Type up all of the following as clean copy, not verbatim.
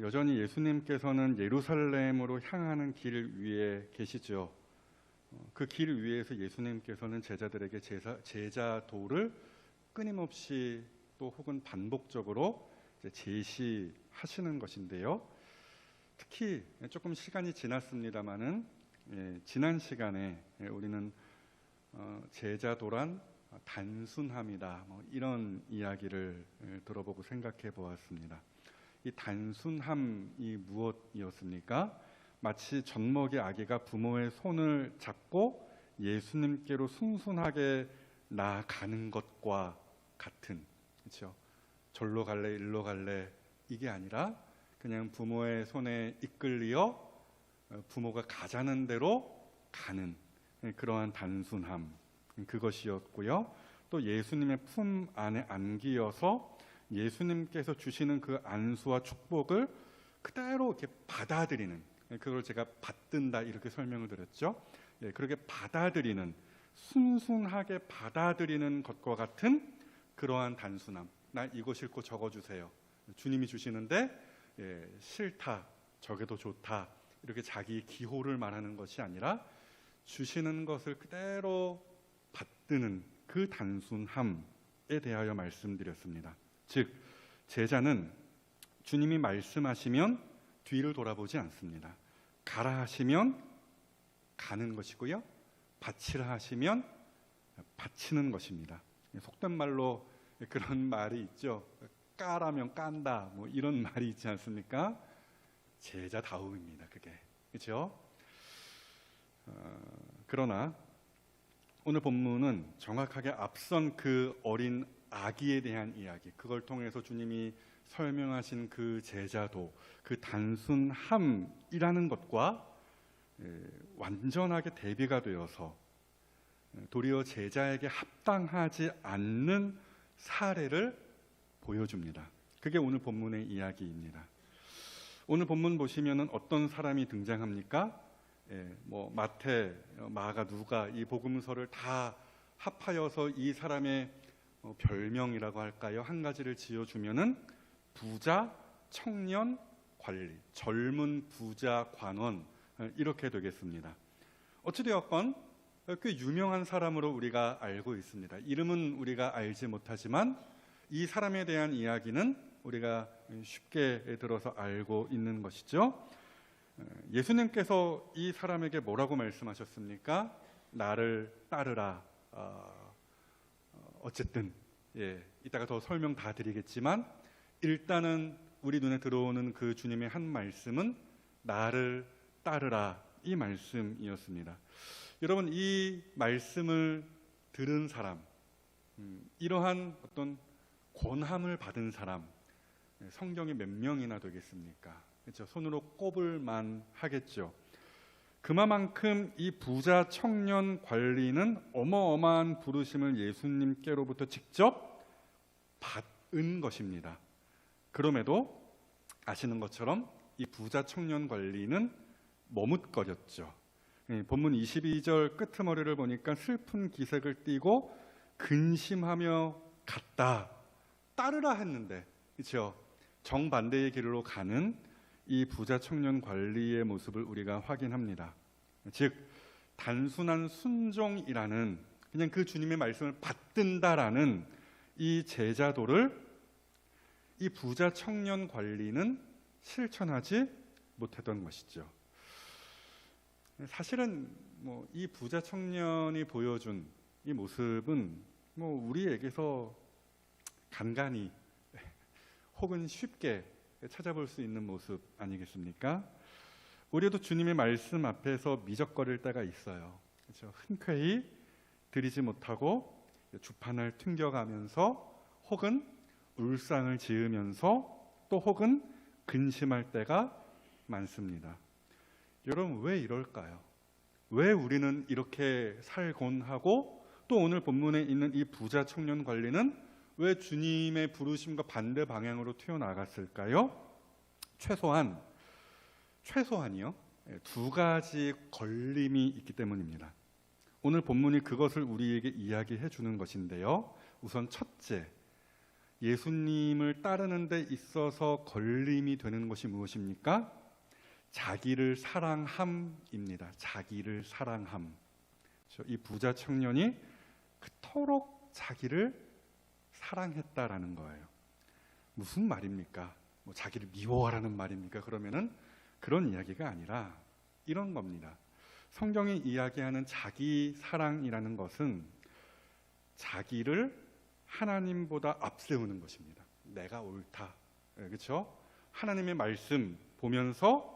여전히 예수님께서는 예루살렘으로 향하는 길 위에 계시죠. 그 길 위에서 예수님께서는 제자들에게 제자도를 끊임없이 또 혹은 반복적으로 제시하시는 것인데요. 특히 조금 시간이 지났습니다마는 지난 시간에 우리는 제자도란 단순함이다, 이런 이야기를 들어보고 생각해 보았습니다. 이 단순함이 무엇이었습니까? 마치 젖먹이 아기가 부모의 손을 잡고 예수님께로 순순하게 나아가는 것과 같은, 그렇죠? 절로 갈래 일로 갈래 이게 아니라 그냥 부모의 손에 이끌려 부모가 가자는 대로 가는 그러한 단순함, 그것이었고요. 또 예수님의 품 안에 안기어서 예수님께서 주시는 그 안수와 축복을 그대로 이렇게 받아들이는, 그걸 제가 받든다 이렇게 설명을 드렸죠. 그렇게 받아들이는, 순순하게 받아들이는 것과 같은 그러한 단순함. 나 이거 싫고 저거 주세요. 주님이 주시는데 싫다, 저게 더 좋다, 이렇게 자기 기호를 말하는 것이 아니라 주시는 것을 그대로 받드는 그 단순함에 대하여 말씀드렸습니다. 즉, 제자는 주님이 말씀하시면 뒤를 돌아보지 않습니다. 가라 하시면 가는 것이고요, 바치라 하시면 바치는 것입니다. 속된 말로 그런 말이 있죠. 까라면 깐다, 이런 말이 있지 않습니까? 제자다움입니다, 그게. 그렇죠? 그러나 오늘 본문은 정확하게 앞선 그 어린 아기에 대한 이야기, 그걸 통해서 주님이 설명하신 그 제자도, 그 단순함이라는 것과 완전하게 대비가 되어서 도리어 제자에게 합당하지 않는 사례를 보여줍니다. 그게 오늘 본문의 이야기입니다. 오늘 본문 보시면은 어떤 사람이 등장합니까? 마태, 마가, 누가 이 복음서를 다 합하여서 이 사람의 별명이라고 할까요? 한 가지를 지어주면은 부자, 청년, 관리, 젊은 부자, 관원, 이렇게 되겠습니다. 어찌되었건 꽤 유명한 사람으로 우리가 알고 있습니다. 이름은 우리가 알지 못하지만 이 사람에 대한 이야기는 우리가 쉽게 들어서 알고 있는 것이죠. 예수님께서 이 사람에게 뭐라고 말씀하셨습니까? 나를 따르라. 어쨌든 이따가 더 설명 다 드리겠지만 일단은 우리 눈에 들어오는 그 주님의 한 말씀은 나를 따르라, 이 말씀이었습니다. 여러분, 이 말씀을 들은 사람, 이러한 어떤 권함을 받은 사람, 성경에 몇 명이나 되겠습니까? 그렇죠? 손으로 꼽을 만 하겠죠. 그만큼 이 부자 청년 관리는 어마어마한 부르심을 예수님께로부터 직접 받은 것입니다. 그럼에도 아시는 것처럼 이 부자 청년 관리는 머뭇거렸죠. 본문 22절 끄트머리를 보니까 슬픈 기색을 띠고 근심하며 갔다. 따르라 했는데, 그렇죠? 정반대의 길로 가는 이 부자 청년 관리의 모습을 우리가 확인합니다. 즉, 단순한 순종이라는, 그냥 그 주님의 말씀을 받든다라는 이 제자도를 이 부자 청년 관리는 실천하지 못했던 것이죠. 사실은 이 부자 청년이 보여준 이 모습은 우리에게서 간간히 혹은 쉽게 찾아볼 수 있는 모습 아니겠습니까? 우리도 주님의 말씀 앞에서 미적거릴 때가 있어요. 그렇죠? 흔쾌히 드리지 못하고 주판을 튕겨가면서 혹은 울상을 지으면서 또 혹은 근심할 때가 많습니다. 여러분, 왜 이럴까요? 왜 우리는 이렇게 살곤 하고 또 오늘 본문에 있는 이 부자 청년 관리는 왜 주님의 부르심과 반대 방향으로 튀어나갔을까요? 최소한이요, 두 가지 걸림이 있기 때문입니다. 오늘 본문이 그것을 우리에게 이야기해 주는 것인데요. 우선 첫째, 예수님을 따르는 데 있어서 걸림이 되는 것이 무엇입니까? 자기를 사랑함입니다. 자기를 사랑함. 이 부자 청년이 그토록 자기를 사랑했다라는 거예요. 무슨 말입니까? 뭐 자기를 미워하라는 말입니까? 그러면은 그런 이야기가 아니라 이런 겁니다. 성경이 이야기하는 자기 사랑이라는 것은 자기를 하나님보다 앞세우는 것입니다. 내가 옳다. 그렇죠? 하나님의 말씀 보면서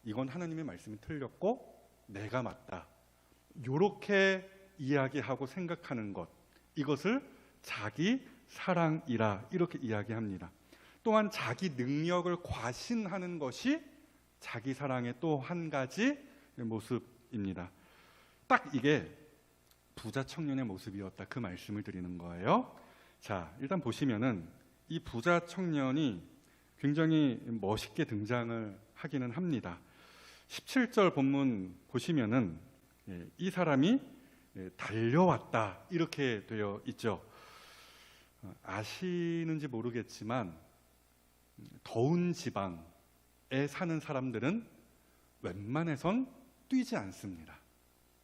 이건 하나님의 말씀이 틀렸고 내가 맞다. 이렇게 이야기하고 생각하는 것, 이것을 자기 사랑이라 이렇게 이야기합니다. 또한 자기 능력을 과신하는 것이 자기 사랑의 또 한 가지 모습입니다. 딱 이게 부자 청년의 모습이었다, 그 말씀을 드리는 거예요. 자, 일단 보시면은 이 부자 청년이 굉장히 멋있게 등장을 하기는 합니다. 17절 본문 보시면은 이 사람이 달려왔다 이렇게 되어 있죠. 아시는지 모르겠지만 더운 지방에 사는 사람들은 웬만해선 뛰지 않습니다.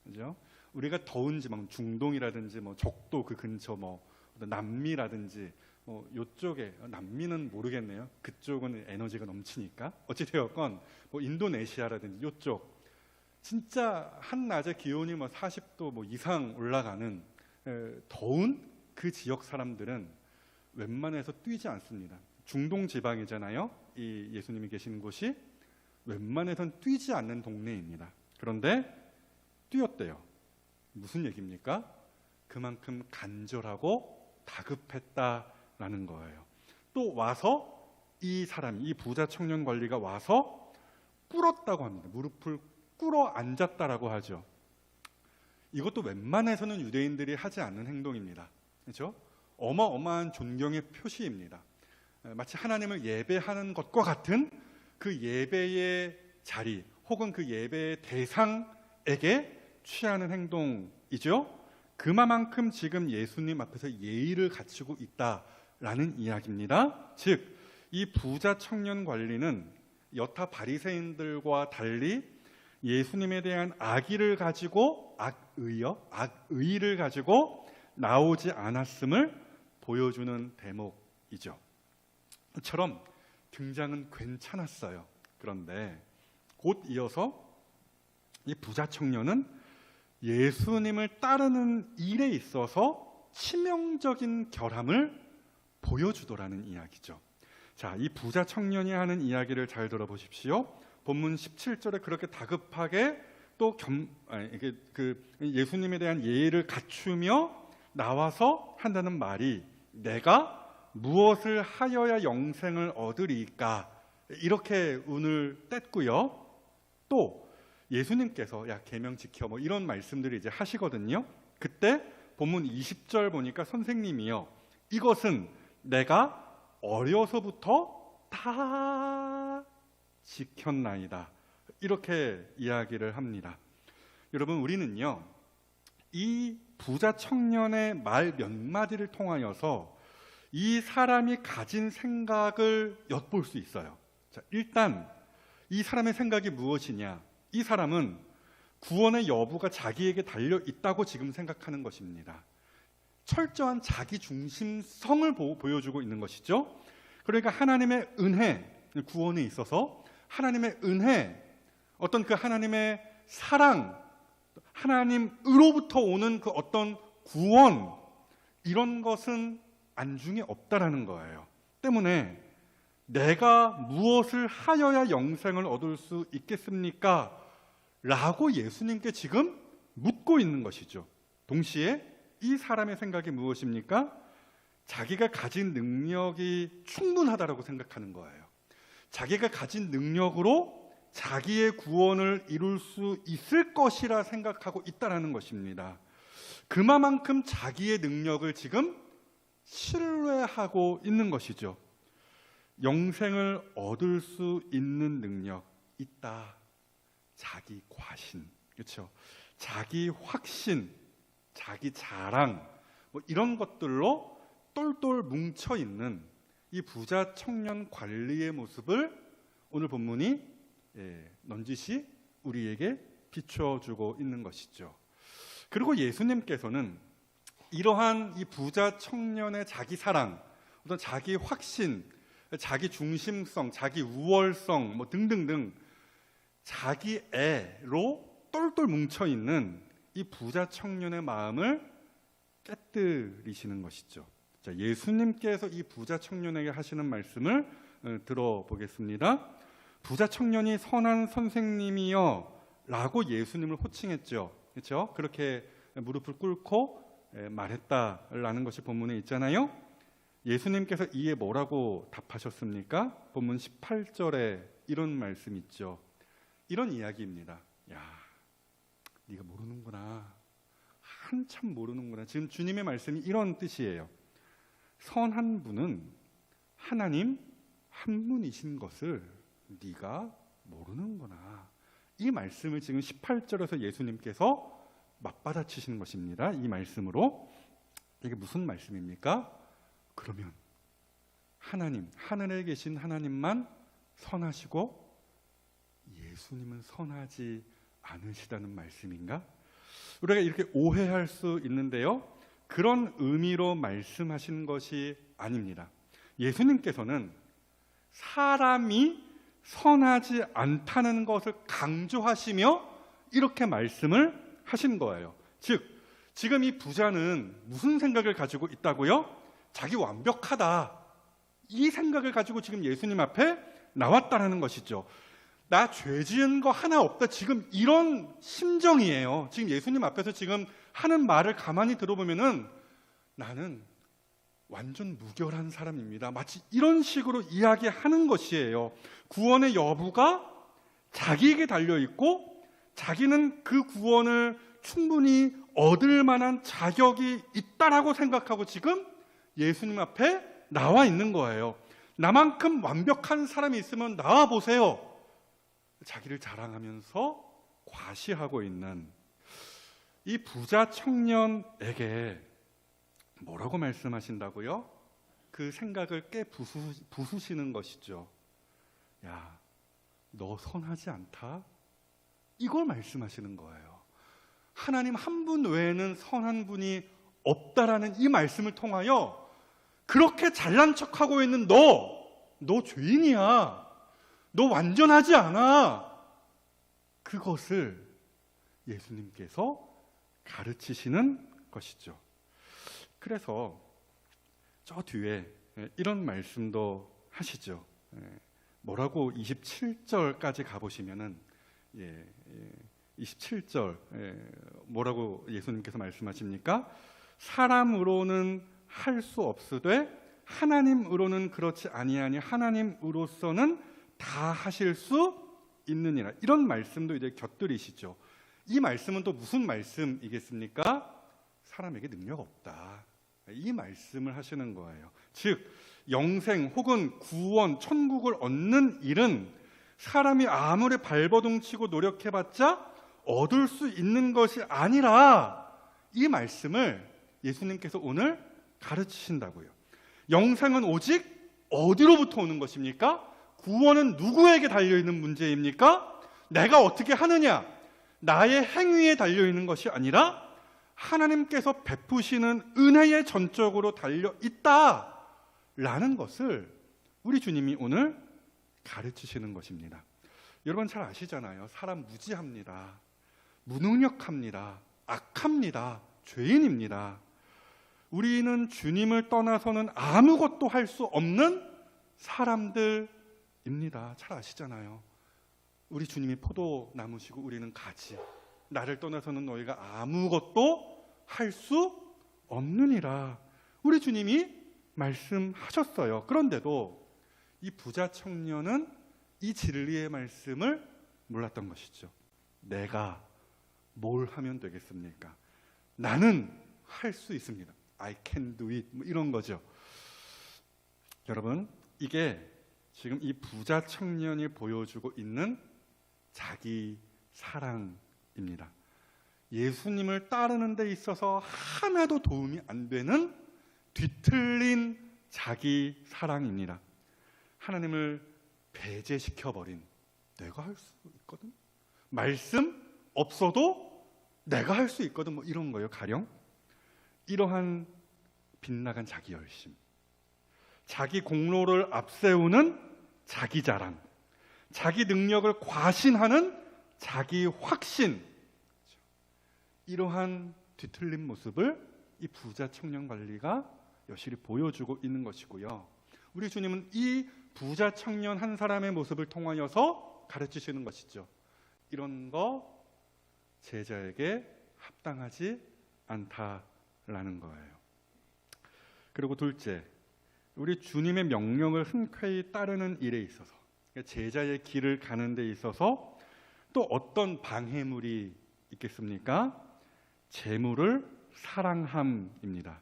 그죠? 우리가 더운 지방, 중동이라든지 뭐 적도 그 근처, 뭐 남미라든지 뭐 요쪽에, 남미는 모르겠네요. 그쪽은 에너지가 넘치니까. 어찌 되었건 뭐 인도네시아라든지 요쪽 진짜 한낮에 기온이 뭐 40도 뭐 이상 올라가는 더운 그 지역 사람들은 웬만해서 뛰지 않습니다. 중동 지방이잖아요. 이 예수님이 계시는 곳이 웬만해선 뛰지 않는 동네입니다. 그런데 뛰었대요. 무슨 얘기입니까? 그만큼 간절하고 다급했다라는 거예요. 또 와서 이 사람이, 이 부자 청년 관리가 와서 꿇었다고 합니다. 무릎을 꿇어 앉았다라고 하죠. 이것도 웬만해서는 유대인들이 하지 않는 행동입니다. 그렇죠? 어마어마한 존경의 표시입니다. 마치 하나님을 예배하는 것과 같은 그 예배의 자리 혹은 그 예배의 대상에게 취하는 행동이죠. 그만큼 지금 예수님 앞에서 예의를 갖추고 있다라는 이야기입니다. 즉, 이 부자 청년 관리는 여타 바리새인들과 달리 예수님에 대한 악의를 가지고 악의를 가지고 나오지 않았음을 보여주는 대목이죠. 이처럼 등장은 괜찮았어요. 그런데 곧 이어서 이 부자 청년은 예수님을 따르는 일에 있어서 치명적인 결함을 보여주더라는 이야기죠. 자, 이 부자 청년이 하는 이야기를 잘 들어보십시오. 본문 17절에 그렇게 다급하게 또 예수님에 대한 예의를 갖추며 나와서 한다는 말이 내가 무엇을 하여야 영생을 얻으리까 이렇게 운을 뗐고요. 또 예수님께서 야 계명 지켜 뭐 이런 말씀들을 이제 하시거든요. 그때 본문 20절 보니까 선생님이요 이것은 내가 어려서부터 다 지켰나이다 이렇게 이야기를 합니다. 여러분, 우리는요 이 부자 청년의 말 몇 마디를 통하여서 이 사람이 가진 생각을 엿볼 수 있어요. 자, 일단 이 사람의 생각이 무엇이냐? 이 사람은 구원의 여부가 자기에게 달려 있다고 지금 생각하는 것입니다. 철저한 자기 중심성을 보여주고 있는 것이죠. 그러니까 하나님의 은혜, 구원에 있어서 하나님의 은혜, 어떤 그 하나님의 사랑, 하나님으로부터 오는 그 어떤 구원, 이런 것은 안중에 없다라는 거예요. 때문에 내가 무엇을 하여야 영생을 얻을 수 있겠습니까? 라고 예수님께 지금 묻고 있는 것이죠. 동시에 이 사람의 생각이 무엇입니까? 자기가 가진 능력이 충분하다라고 생각하는 거예요. 자기가 가진 능력으로 자기의 구원을 이룰 수 있을 것이라 생각하고 있다라는 것입니다. 그만큼 자기의 능력을 지금 신뢰하고 있는 것이죠. 영생을 얻을 수 있는 능력 있다. 자기 과신, 그렇죠? 자기 확신, 자기 자랑, 뭐 이런 것들로 똘똘 뭉쳐 있는 이 부자 청년 관리의 모습을 오늘 본문이 넌지시 우리에게 비춰주고 있는 것이죠. 그리고 예수님께서는 이러한 이 부자 청년의 자기 사랑, 어떤 자기 확신, 자기 중심성, 자기 우월성 뭐 등등등 자기 애로 똘똘 뭉쳐 있는 이 부자 청년의 마음을 깨뜨리시는 것이죠. 자, 예수님께서 이 부자 청년에게 하시는 말씀을 들어보겠습니다. 부자 청년이 선한 선생님이여 라고 예수님을 호칭했죠. 그렇죠? 그렇게 무릎을 꿇고 말했다라는 것이 본문에 있잖아요. 예수님께서 이에 뭐라고 답하셨습니까? 본문 18절에 이런 말씀 있죠. 이런 이야기입니다. 야, 네가 모르는구나. 한참 모르는구나. 지금 주님의 말씀이 이런 뜻이에요. 선한 분은 하나님 한 분이신 것을 네가 모르는구나. 이 말씀을 지금 18절에서 예수님께서 맞받아치시는 것입니다. 이 말씀으로. 이게 무슨 말씀입니까? 그러면 하나님, 하늘에 계신 하나님만 선하시고 예수님은 선하지 않으시다는 말씀인가? 우리가 이렇게 오해할 수 있는데요, 그런 의미로 말씀하신 것이 아닙니다. 예수님께서는 사람이 선하지 않다는 것을 강조하시며 이렇게 말씀을 하신 거예요. 즉, 지금 이 부자는 무슨 생각을 가지고 있다고요? 자기 완벽하다, 이 생각을 가지고 지금 예수님 앞에 나왔다라는 것이죠. 나 죄 지은 거 하나 없다, 지금 이런 심정이에요. 지금 예수님 앞에서 지금 하는 말을 가만히 들어보면은 나는 완전 무결한 사람입니다, 마치 이런 식으로 이야기하는 것이에요. 구원의 여부가 자기에게 달려있고 자기는 그 구원을 충분히 얻을 만한 자격이 있다라고 생각하고 지금 예수님 앞에 나와 있는 거예요. 나만큼 완벽한 사람이 있으면 나와 보세요. 자기를 자랑하면서 과시하고 있는 이 부자 청년에게 뭐라고 말씀하신다고요? 그 생각을 부수시는 것이죠. 야, 너 선하지 않다? 이걸 말씀하시는 거예요. 하나님 한 분 외에는 선한 분이 없다라는 이 말씀을 통하여 그렇게 잘난 척하고 있는 너 죄인이야, 너 완전하지 않아, 그것을 예수님께서 가르치시는 것이죠. 그래서 저 뒤에 이런 말씀도 하시죠. 뭐라고 27절까지 가보시면은 27절 뭐라고 예수님께서 말씀하십니까? 사람으로는 할 수 없으되 하나님으로는 그렇지 아니하니 하나님으로서는 다 하실 수 있느니라. 이런 말씀도 이제 곁들이시죠. 이 말씀은 또 무슨 말씀이겠습니까? 사람에게 능력 없다, 이 말씀을 하시는 거예요. 즉 영생 혹은 구원, 천국을 얻는 일은 사람이 아무리 발버둥치고 노력해봤자 얻을 수 있는 것이 아니라, 이 말씀을 예수님께서 오늘 가르치신다고요. 영생은 오직 어디로부터 오는 것입니까? 구원은 누구에게 달려있는 문제입니까? 내가 어떻게 하느냐, 나의 행위에 달려있는 것이 아니라 하나님께서 베푸시는 은혜에 전적으로 달려있다라는 것을 우리 주님이 오늘 가르치시는 것입니다. 여러분 잘 아시잖아요. 사람 무지합니다, 무능력합니다, 악합니다, 죄인입니다. 우리는 주님을 떠나서는 아무것도 할 수 없는 사람들입니다. 잘 아시잖아요. 우리 주님이 포도나무시고 우리는 가지, 나를 떠나서는 너희가 아무것도 할 수 없느니라, 우리 주님이 말씀하셨어요. 그런데도 이 부자 청년은 이 진리의 말씀을 몰랐던 것이죠. 내가 뭘 하면 되겠습니까? 나는 할 수 있습니다, I can do it, 뭐 이런 거죠. 여러분, 이게 지금 이 부자 청년이 보여주고 있는 자기 사랑입니다. 예수님을 따르는 데 있어서 하나도 도움이 안 되는 뒤틀린 자기 사랑입니다. 하나님을 배제시켜버린, 내가 할 수 있거든, 말씀 없어도 내가 할 수 있거든, 뭐 이런 거예요. 가령 이러한 빗나간 자기 열심, 자기 공로를 앞세우는 자기 자랑, 자기 능력을 과신하는 자기 확신, 이러한 뒤틀린 모습을 이 부자 청년 관리가 여실히 보여주고 있는 것이고요. 우리 주님은 이 부자 청년 한 사람의 모습을 통하여서 가르치시는 것이죠. 이런 거 제자에게 합당하지 않다라는 거예요. 그리고 둘째, 우리 주님의 명령을 흔쾌히 따르는 일에 있어서, 제자의 길을 가는 데 있어서 또 어떤 방해물이 있겠습니까? 재물을 사랑함입니다.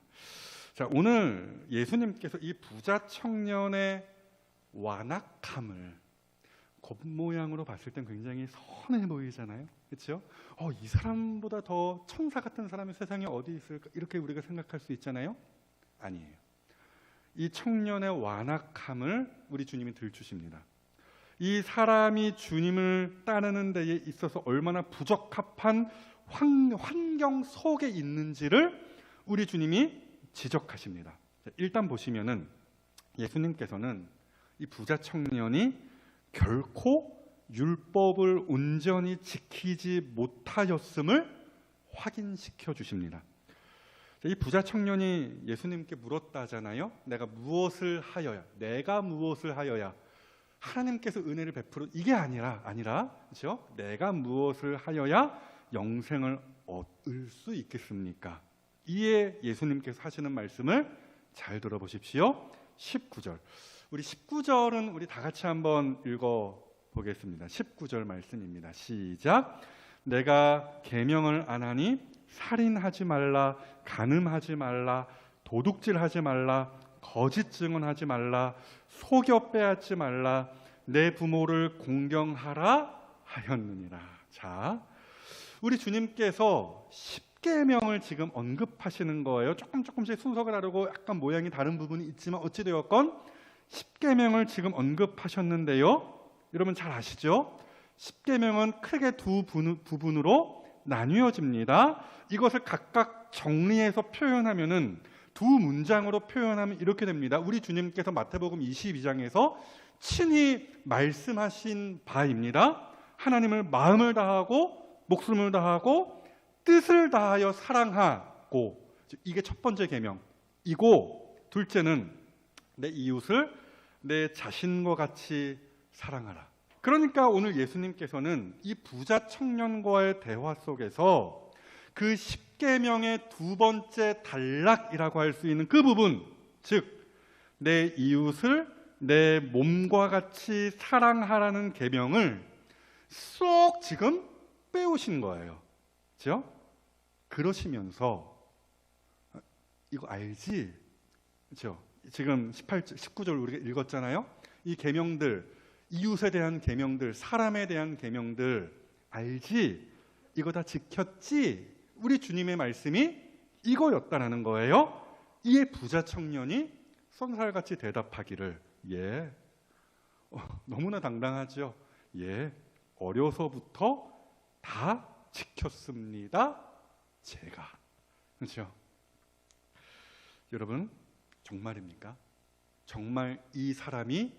자, 오늘 예수님께서 이 부자 청년의 완악함을 겉모양으로 봤을 땐 굉장히 선해 보이잖아요. 그렇죠? 이 사람보다 더 천사 같은 사람이 세상에 어디 있을까? 이렇게 우리가 생각할 수 있잖아요. 아니에요. 이 청년의 완악함을 우리 주님이 들추십니다. 이 사람이 주님을 따르는 데에 있어서 얼마나 부적합한 환경 속에 있는지를 우리 주님이 지적하십니다. 일단 보시면은 예수님께서는 이 부자 청년이 결코 율법을 온전히 지키지 못하였음을 확인시켜 주십니다. 이 부자 청년이 예수님께 물었다잖아요. 내가 무엇을 하여야? 하나님께서 은혜를 베풀어, 이게 아니라 그렇죠? 내가 무엇을 하여야 영생을 얻을 수 있겠습니까? 이에 예수님께서 하시는 말씀을 잘 들어보십시오. 19절. 우리 19절은 우리 다 같이 한번 읽어 보겠습니다. 19절 말씀입니다. 시작. 내가 계명을 안 하니 살인하지 말라, 간음하지 말라, 도둑질하지 말라, 거짓 증언하지 말라, 속여 빼앗지 말라, 내 부모를 공경하라 하였느니라. 자, 우리 주님께서 10계명을 지금 언급하시는 거예요. 조금씩 순서가 다르고 약간 모양이 다른 부분이 있지만 어찌되었건 10계명을 지금 언급하셨는데요. 여러분 잘 아시죠? 10계명은 크게 두 부분으로 나뉘어집니다. 이것을 각각 정리해서 표현하면은 두 문장으로 표현하면 이렇게 됩니다. 우리 주님께서 마태복음 22장에서 친히 말씀하신 바입니다. 하나님을 마음을 다하고 목숨을 다하고 뜻을 다하여 사랑하고, 이게 첫 번째 계명이고, 둘째는 내 이웃을 내 자신과 같이 사랑하라. 그러니까 오늘 예수님께서는 이 부자 청년과의 대화 속에서 그 10계명의 두 번째 단락이라고 할 수 있는 그 부분, 즉 내 이웃을 내 몸과 같이 사랑하라는 계명을 쏙 지금 빼오신 거예요. 그렇죠? 그러시면서 이거 알지? 그렇죠? 지금 19절 우리가 읽었잖아요. 이 계명들, 이웃에 대한 계명들, 사람에 대한 계명들 알지? 이거 다 지켰지? 우리 주님의 말씀이 이거였다라는 거예요. 이에 부자 청년이 쏜살같이 대답하기를, 예, 너무나 당당하죠. 예, 어려서부터 다 지켰습니다. 제가. 그렇죠? 여러분, 정말입니까? 정말 이 사람이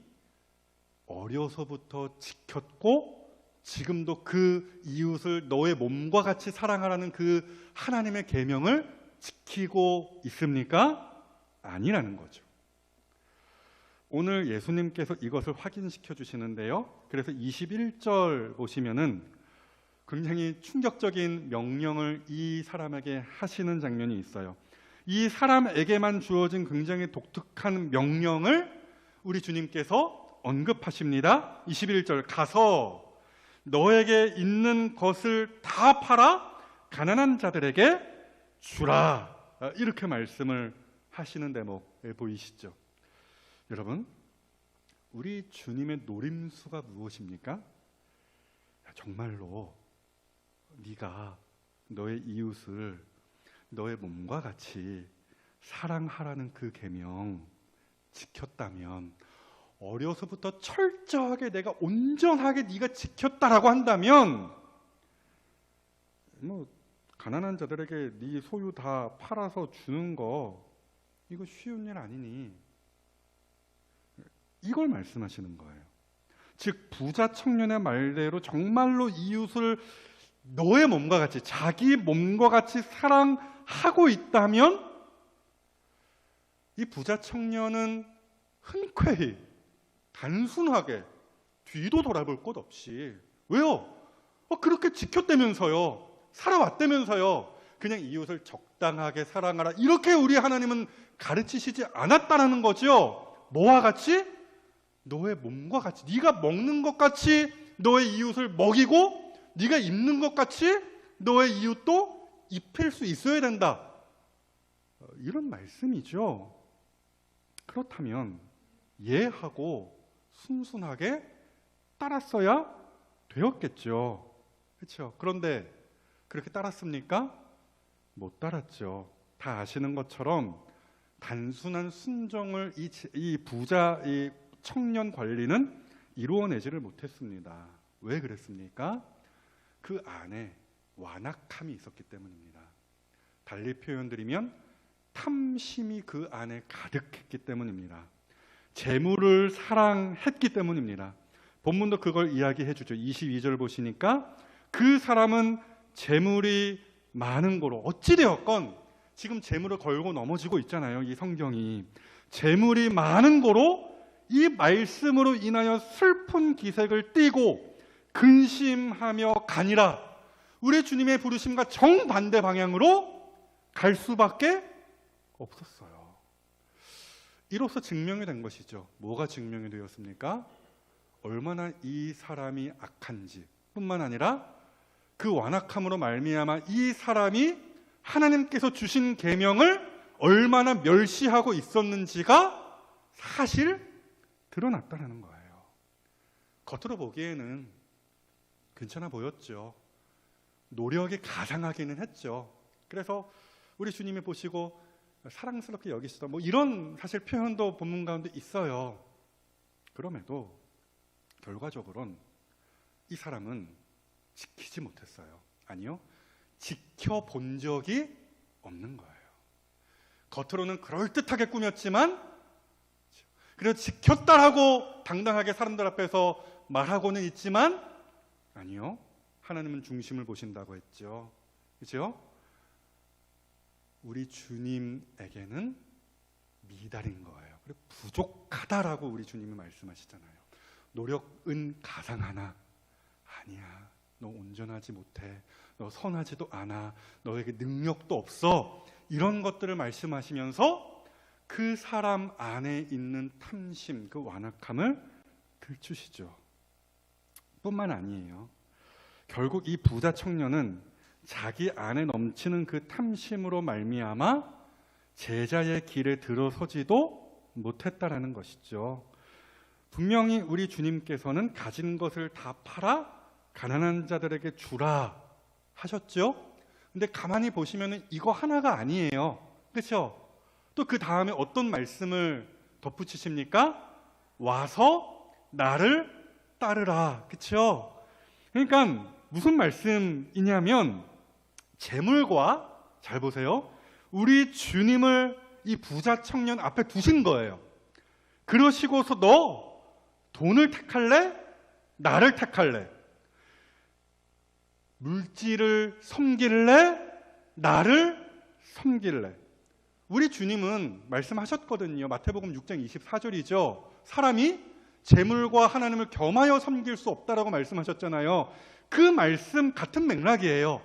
어려서부터 지켰고 지금도 그 이웃을 너의 몸과 같이 사랑하라는 그 하나님의 계명을 지키고 있습니까? 아니라는 거죠. 오늘 예수님께서 이것을 확인시켜 주시는데요. 그래서 21절 보시면은 굉장히 충격적인 명령을 이 사람에게 하시는 장면이 있어요. 이 사람에게만 주어진 굉장히 독특한 명령을 우리 주님께서 언급하십니다. 21절, 가서 너에게 있는 것을 다 팔아 가난한 자들에게 주라. 이렇게 말씀을 하시는 대목 보이시죠? 여러분, 우리 주님의 노림수가 무엇입니까? 정말로 네가 너의 이웃을 너의 몸과 같이 사랑하라는 그 계명 지켰다면, 어려서부터 철저하게 내가 온전하게 네가 지켰다라고 한다면, 뭐 가난한 자들에게 네 소유 다 팔아서 주는 거 이거 쉬운 일 아니니, 이걸 말씀하시는 거예요. 즉 부자 청년의 말대로 정말로 이웃을 너의 몸과 같이, 자기 몸과 같이 사랑하고 있다면 이 부자 청년은 흔쾌히 단순하게 뒤도 돌아볼 것 없이, 왜요? 그렇게 지켰다면서요, 살아왔다면서요, 그냥 이웃을 적당하게 사랑하라, 이렇게 우리 하나님은 가르치시지 않았다라는 거죠. 뭐와 같이? 너의 몸과 같이, 네가 먹는 것 같이 너의 이웃을 먹이고, 네가 입는 것 같이 너의 이웃도 입힐 수 있어야 된다, 이런 말씀이죠. 그렇다면 예하고 순순하게 따랐어야 되었겠죠. 그렇죠? 그런데 그렇게 따랐습니까? 못 따랐죠. 다 아시는 것처럼 단순한 순종을 이 부자, 이 청년 관리는 이루어내지를 못했습니다. 왜 그랬습니까? 그 안에 완악함이 있었기 때문입니다. 달리 표현드리면 탐심이 그 안에 가득했기 때문입니다. 재물을 사랑했기 때문입니다. 본문도 그걸 이야기해 주죠. 22절 보시니까 그 사람은 재물이 많은 거로, 어찌되었건 지금 재물을 걸고 넘어지고 있잖아요. 이 성경이 재물이 많은 거로 이 말씀으로 인하여 슬픈 기색을 띠고 근심하며 가니라. 우리 주님의 부르심과 정반대 방향으로 갈 수밖에 없었어요. 이로써 증명이 된 것이죠. 뭐가 증명이 되었습니까? 얼마나 이 사람이 악한지 뿐만 아니라 그 완악함으로 말미암아 이 사람이 하나님께서 주신 계명을 얼마나 멸시하고 있었는지가 사실 드러났다는 거예요. 겉으로 보기에는 괜찮아 보였죠. 노력이 가상하기는 했죠. 그래서 우리 주님이 보시고 사랑스럽게 여기시다, 뭐 이런 사실 표현도 본문 가운데 있어요. 그럼에도 결과적으로는 이 사람은 지키지 못했어요. 아니요, 지켜본 적이 없는 거예요. 겉으로는 그럴듯하게 꾸몄지만, 그래서 지켰다라고 당당하게 사람들 앞에서 말하고는 있지만, 아니요, 하나님은 중심을 보신다고 했죠. 그렇죠? 우리 주님에게는 미달인 거예요. 그리고 부족하다라고 우리 주님이 말씀하시잖아요. 노력은 가상하나, 아니야, 너 온전하지 못해, 너 선하지도 않아, 너에게 능력도 없어, 이런 것들을 말씀하시면서 그 사람 안에 있는 탐심, 그 완악함을 들추시죠. 뿐만 아니에요. 결국 이 부자 청년은 자기 안에 넘치는 그 탐심으로 말미암아 제자의 길에 들어서지도 못했다라는 것이죠. 분명히 우리 주님께서는 가진 것을 다 팔아 가난한 자들에게 주라 하셨죠. 근데 가만히 보시면 이거 하나가 아니에요. 그렇죠? 또 그 다음에 어떤 말씀을 덧붙이십니까? 와서 나를 따르라. 그렇죠? 그러니까 무슨 말씀이냐면, 재물과, 잘 보세요, 우리 주님을 이 부자 청년 앞에 두신 거예요. 그러시고서 너 돈을 택할래? 나를 택할래? 물질을 섬길래? 나를 섬길래? 우리 주님은 말씀하셨거든요. 마태복음 6장 24절이죠. 사람이 재물과 하나님을 겸하여 섬길 수 없다라고 말씀하셨잖아요. 그 말씀 같은 맥락이에요.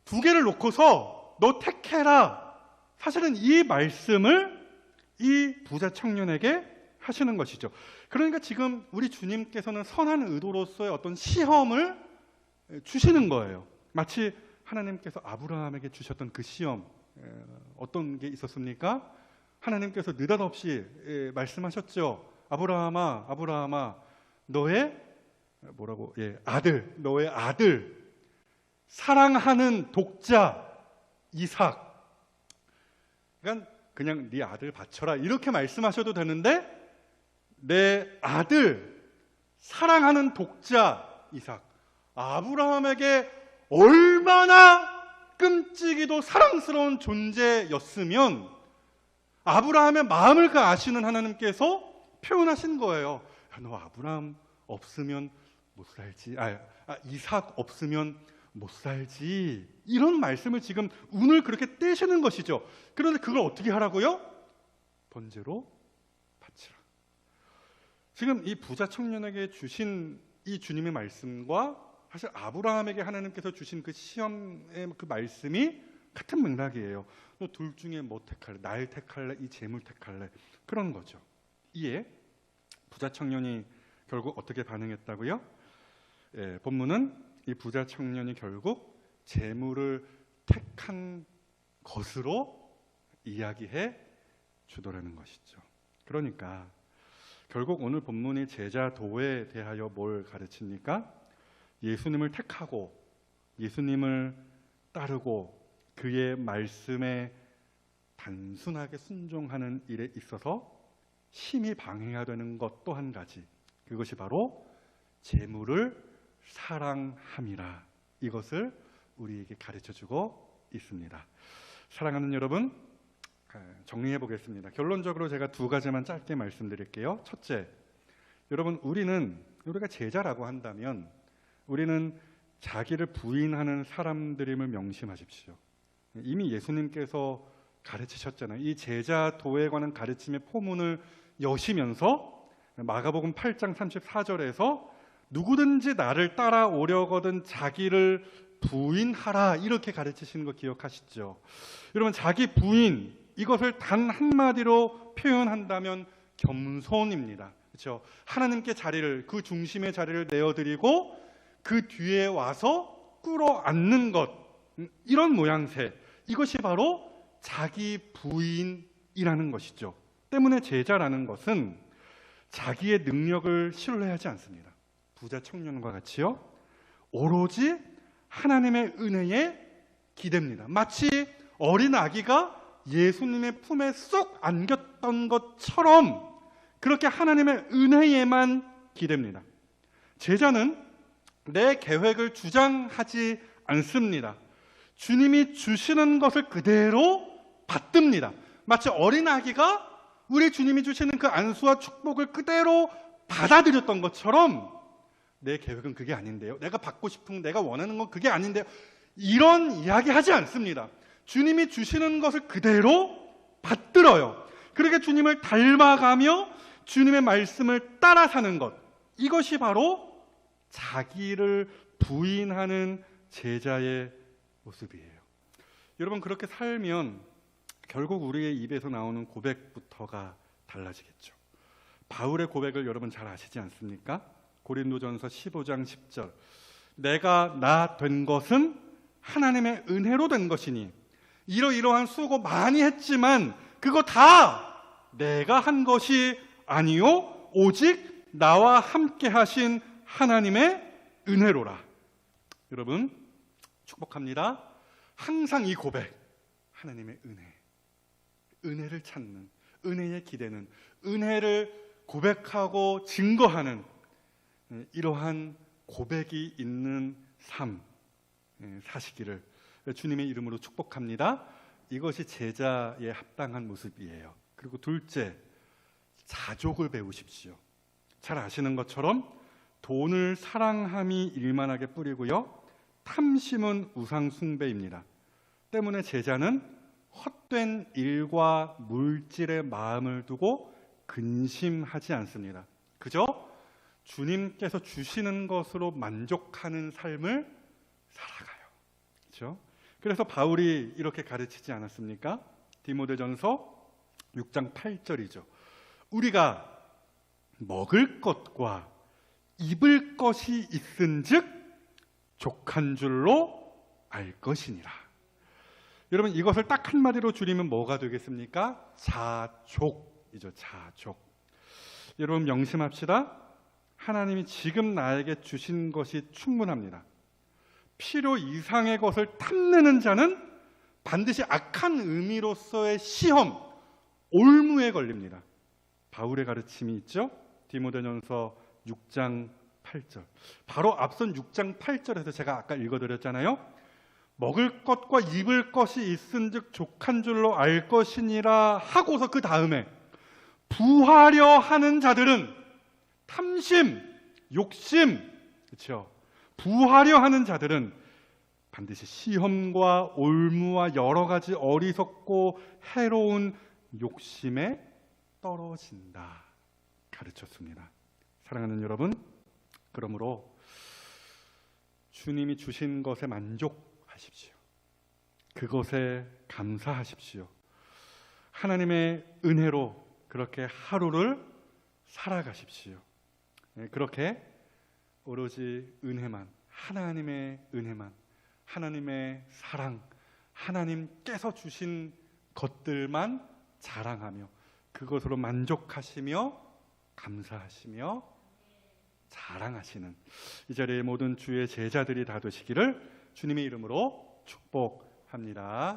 두 개를 놓고서 너 택해라. 사실은 이 말씀을 이 부자 청년에게 하시는 것이죠. 그러니까 지금 우리 주님께서는 선한 의도로서의 어떤 시험을 주시는 거예요. 마치 하나님께서 아브라함에게 주셨던 그 시험, 어떤 게 있었습니까? 하나님께서 느닷없이 말씀하셨죠. 아브라함아, 아브라함아, 너의 뭐라고? 아들, 너의 아들, 사랑하는 독자 이삭. 그러니까 그냥 네 아들 바쳐라 이렇게 말씀하셔도 되는데 내 아들, 사랑하는 독자 이삭, 아브라함에게 얼마나 끔찍이도 사랑스러운 존재였으면 아브라함의 마음을 그 아시는 하나님께서 표현하신 거예요. 야, 너 아브라함 없으면 못 살지. 이삭 없으면 못 살지. 이런 말씀을 지금 운을 그렇게 떼시는 것이죠. 그런데 그걸 어떻게 하라고요? 번제로 바치라. 지금 이 부자 청년에게 주신 이 주님의 말씀과 사실 아브라함에게 하나님께서 주신 그 시험의 그 말씀이 같은 맥락이에요. 너 둘 중에 뭐 택할래? 날 택할래? 이 재물 택할래? 그런 거죠. 이에 부자 청년이 결국 어떻게 반응했다고요? 본문은 이 부자 청년이 결국 재물을 택한 것으로 이야기해 주더라는 것이죠. 그러니까 결국 오늘 본문이 제자 도에 대하여 뭘 가르칩니까? 예수님을 택하고 예수님을 따르고 그의 말씀에 단순하게 순종하는 일에 있어서 심히 방해가 되는 것 또 한 가지, 그것이 바로 재물을 사랑함이라. 이것을 우리에게 가르쳐주고 있습니다. 사랑하는 여러분, 정리해 보겠습니다. 결론적으로 제가 두 가지만 짧게 말씀드릴게요. 첫째, 여러분 우리가 제자라고 한다면 우리는 자기를 부인하는 사람들임을 명심하십시오. 이미 예수님께서 가르치셨잖아요. 이 제자도에 관한 가르침의 포문을 여시면서 마가복음 8장 34절에서 누구든지 나를 따라오려거든 자기를 부인하라 이렇게 가르치시는 거 기억하시죠? 여러분, 자기 부인, 이것을 단 한마디로 표현한다면 겸손입니다. 그렇죠? 하나님께 자리를, 그 중심의 자리를 내어드리고 그 뒤에 와서 끌어안는 것, 이런 모양새, 이것이 바로 자기 부인이라는 것이죠. 때문에 제자라는 것은 자기의 능력을 신뢰하지 않습니다. 부자 청년과 같이요, 오로지 하나님의 은혜에 기댑니다. 마치 어린 아기가 예수님의 품에 쏙 안겼던 것처럼 그렇게 하나님의 은혜에만 기댑니다. 제자는 내 계획을 주장하지 않습니다. 주님이 주시는 것을 그대로 받듭니다. 마치 어린 아기가 우리 주님이 주시는 그 안수와 축복을 그대로 받아들였던 것처럼 내 계획은 그게 아닌데요, 내가 받고 싶은, 내가 원하는 건 그게 아닌데요, 이런 이야기 하지 않습니다. 주님이 주시는 것을 그대로 받들어요. 그렇게 주님을 닮아가며 주님의 말씀을 따라 사는 것, 이것이 바로 자기를 부인하는 제자의 모습이에요. 여러분, 그렇게 살면 결국 우리의 입에서 나오는 고백부터가 달라지겠죠. 바울의 고백을 여러분 잘 아시지 않습니까? 고린도전서 15장 10절, 내가 나 된 것은 하나님의 은혜로 된 것이니 이러이러한 수고 많이 했지만 그거 다 내가 한 것이 아니요 오직 나와 함께 하신 하나님의 은혜로라. 여러분, 축복합니다. 항상 이 고백, 하나님의 은혜를 찾는, 은혜에 기대는, 은혜를 고백하고 증거하는 이러한 고백이 있는 삶 사시기를 주님의 이름으로 축복합니다. 이것이 제자의 합당한 모습이에요. 그리고 둘째, 자족을 배우십시오. 잘 아시는 것처럼 돈을 사랑함이 일만하게 뿌리고요, 탐심은 우상 숭배입니다. 때문에 제자는 헛된 일과 물질의 마음을 두고 근심하지 않습니다. 그저 주님께서 주시는 것으로 만족하는 삶을 살아가요. 그렇죠? 그래서 바울이 이렇게 가르치지 않았습니까? 디모데전서 6장 8절이죠. 우리가 먹을 것과 입을 것이 있은즉 족한 줄로 알 것이니라. 여러분, 이것을 딱 한마디로 줄이면 뭐가 되겠습니까? 자족이죠. 자족. 여러분, 명심합시다. 하나님이 지금 나에게 주신 것이 충분합니다. 필요 이상의 것을 탐내는 자는 반드시 악한 의미로서의 시험 올무에 걸립니다. 바울의 가르침이 있죠. 디모데전서 6장 8절. 바로 앞선 6장 8절에서 제가 아까 읽어드렸잖아요. 먹을 것과 입을 것이 있은즉 족한 줄로 알 것이니라 하고서 그 다음에 부하려 하는 자들은 탐심, 욕심, 그렇죠? 부하려 하는 자들은 반드시 시험과 올무와 여러 가지 어리석고 해로운 욕심에 떨어진다 가르쳤습니다. 사랑하는 여러분, 그러므로 주님이 주신 것에 만족하십시오. 그것에 감사하십시오. 하나님의 은혜로 그렇게 하루를 살아가십시오. 그렇게 오로지 은혜만, 하나님의 은혜만, 하나님의 사랑, 하나님께서 주신 것들만 자랑하며 그것으로 만족하시며 감사하시며 자랑하시는 이 자리에 모든 주의 제자들이 다 되시기를 주님의 이름으로 축복합니다.